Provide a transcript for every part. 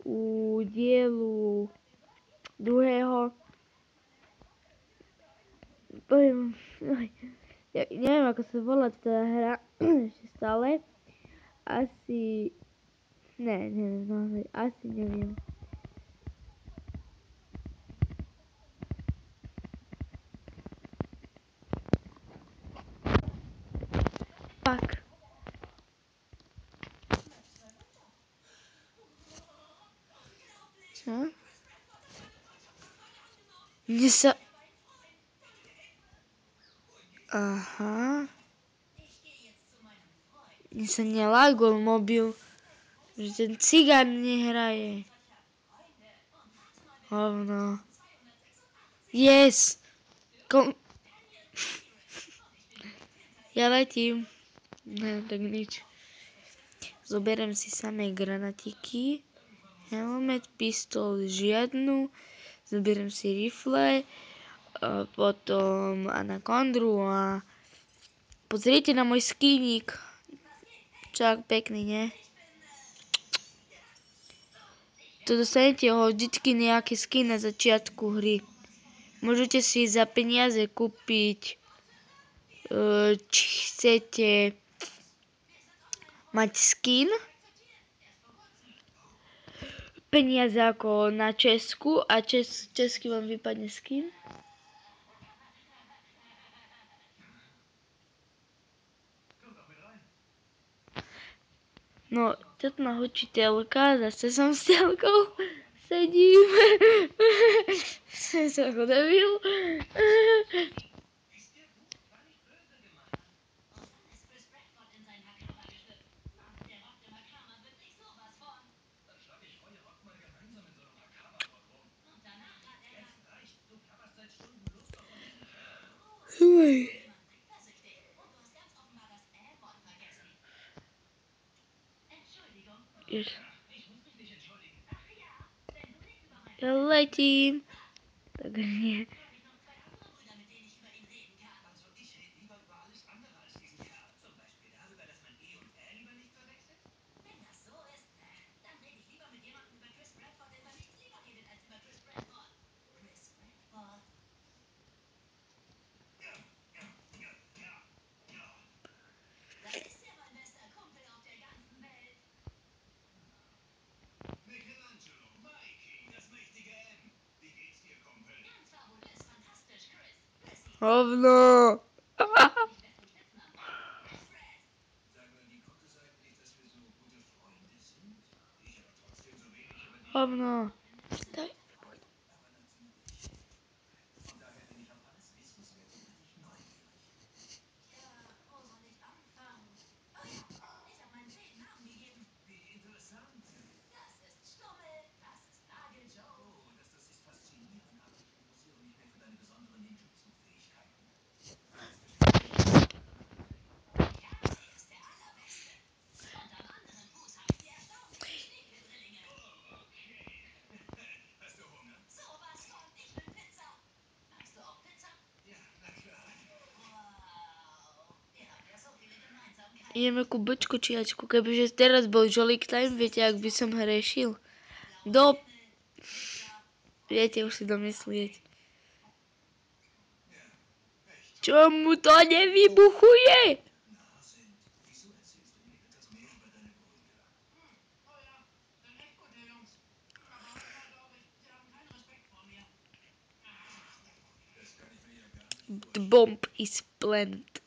u dielu druhého. Ja neviem, ako sa volá tá hra ešte stále. Asi... neviem, asi neviem. Pak. Čo? Mne sa... Aha. Mne sa nelagol mobil. Že ten cigán nehraje. Hovno. Yes. Ja letím. Ne, tak nič. Zoberiem si samé granatiky. Helmet, pistol, žiadnu. Zoberiem si rifle. Potom anakondru a pozrite na môj skínik. Čak pekný, nie? Tu dostanete ho vždycky nejaký skin na začiatku hry. Môžete si za peniaze kúpiť, či chcete mať skin. Peniaze ako na Česku a česky vám vypadne skin. No, toto má učiteľka, zase som s telkou, sedím, som ako debil. Ja letím. Tak nie. Hovno. Hovno. Daj. Ideme ku bočku čiačku, kebyže teraz bol Jolly Time, viete, ak by som hrešil? Viete, už si domyslieť. Čo mu to nevybuchuje? The bomb is planted.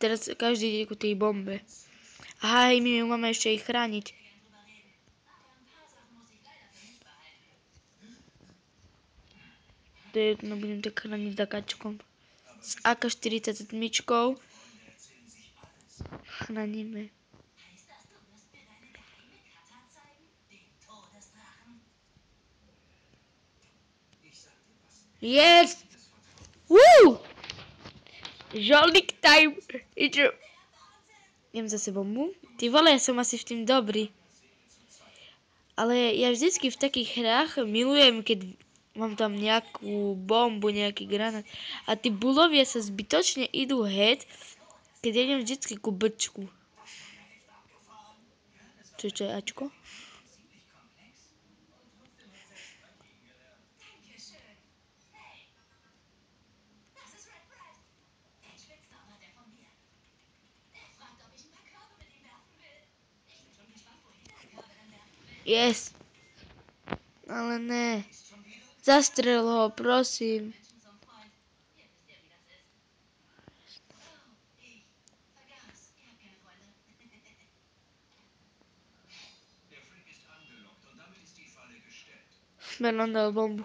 Teraz každý ide ku tej bombe. Aha, my máme ešte ich chrániť. To je jedno, budem tak chrániť za kačkom. S AK-47 chránime. Yes! Woo! Jolly Time! Idem zase bombu. Ty vole, ja som asi v tým dobrý. Ale ja vždycky v takých hrách milujem, keď Mám tam nejakú bombu, nejaký granát. A tí bulovia sa zbytočne idú head, keď idem vždycky ku brčku. Čo je Ačko? Yes. Ale ne. Zastrel ho, prosím. Smerlon dal bombu.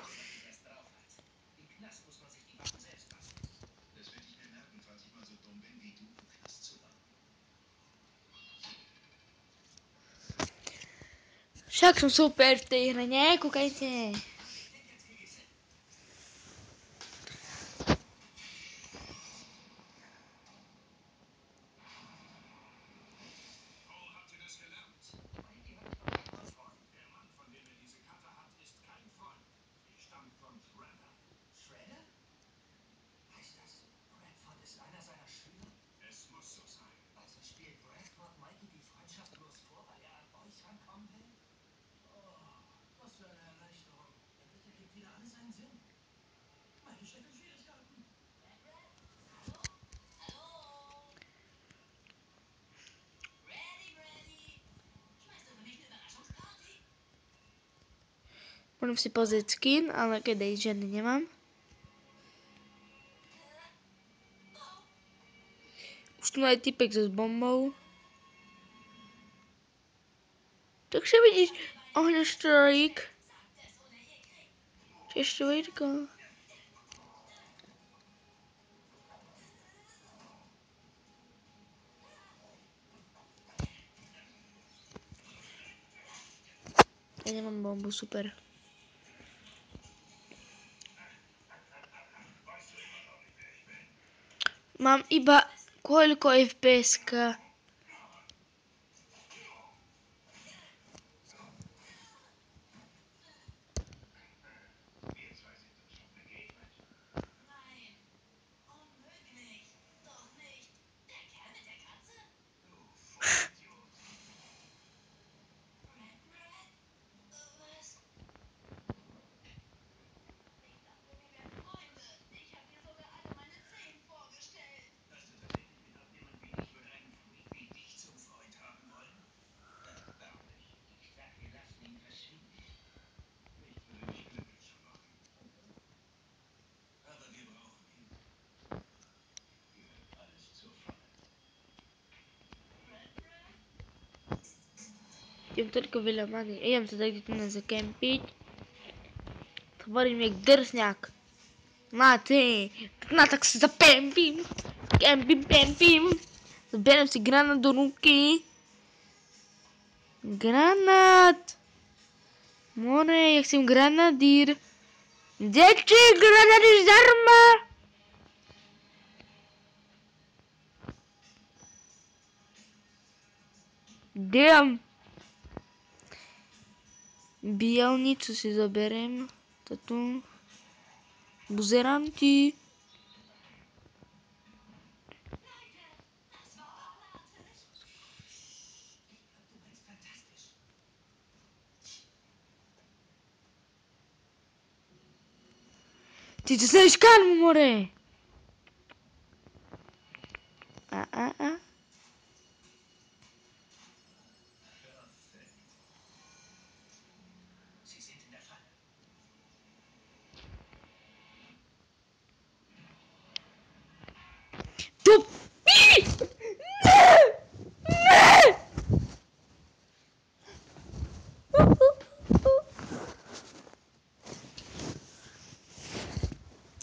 Však som super v tej hre, ne? Kúkajte. Môžem si pozrieť skin, ale keď žiadny nemám. Už tu aj typek so bombou. Takže vidíš, ohňoštrík. Češťovičko. Ja nemám bombu, super. Mám iba koľko FPS-ka. Idem toľko veľa many. Idem sa takto tu zakempiť. Tvorím jak drsňák. Máte. Tak sa zapempím. Pempím. Zberiem si granát do ruky. Granát. More, jak som granadír. Deti, granadír zdarma. Damn. Bielnicu si zoberiem. Toto. Buzeranti. Ty to sa kámo, more. A. Tu.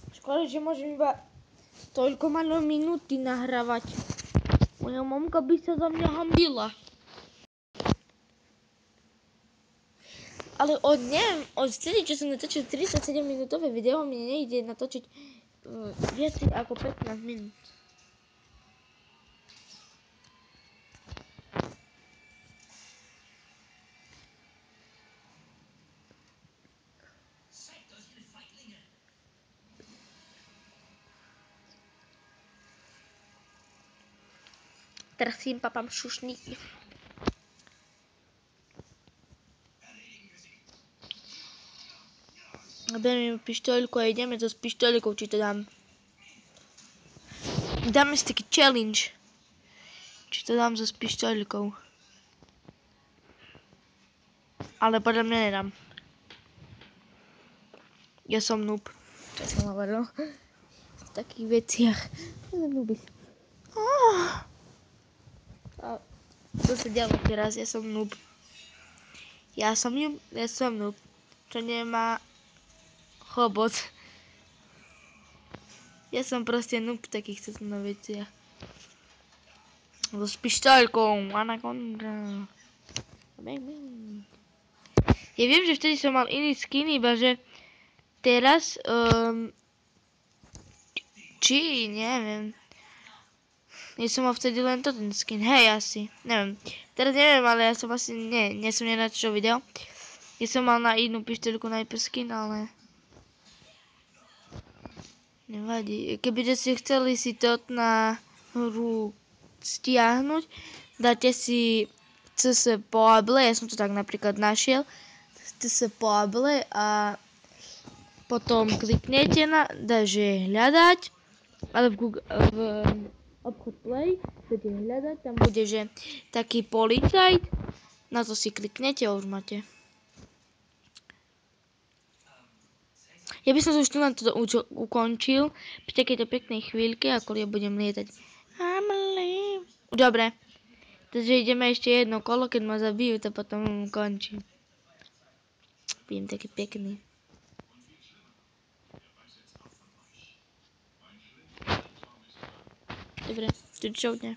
Škoda, že môžem iba toľko malo minúty nahrávať. Moja mamka by sa za mňa hambila. Ale od vtedy, čo som natočil 37 minútové video, mi nejde natočiť viac ako 15 minút. Teraz si im papám šušník. Beriem pištoľku a ideme to s pištoľkou, či to dám. Dáme si taký challenge. Či to dám so s pištoľkou. Ale podľa mňa nedám. Ja som noob. Čo som hovoril? V takých veciach. Ja som noob. To sa dialo teraz, ja som noob. Ja som noob. Čo nemá chobot. Ja som proste noob v takýchto veciach. S pištoľkou. Anaconda. Ja viem, že vtedy som mal iný skin, iba že teraz či neviem. Ja som mal vtedy len to ten skin. Hej, asi. Neviem. Teraz neviem, ale ja som asi nie som nenačil video. Ja som mal na inú pištoľku najprv skin, ale nevadí. Kebyže ste chceli si to na hru stiahnuť, dáte si CS Poable, ja som to tak napríklad našiel, CS Poable a potom kliknete na, že hľadať, ale v obchod Play budete hľadať, tam bude, že taký policajt, na to si kliknete a už máte. Ja by som sa už tu na to ukončil pri takejto peknej chvíľke, ako ja budem lietať. Dobre, takže ideme ešte jedno kolo, keď ma zabijú, to potom končím. Budem taký pekný. Dobre, to čovne.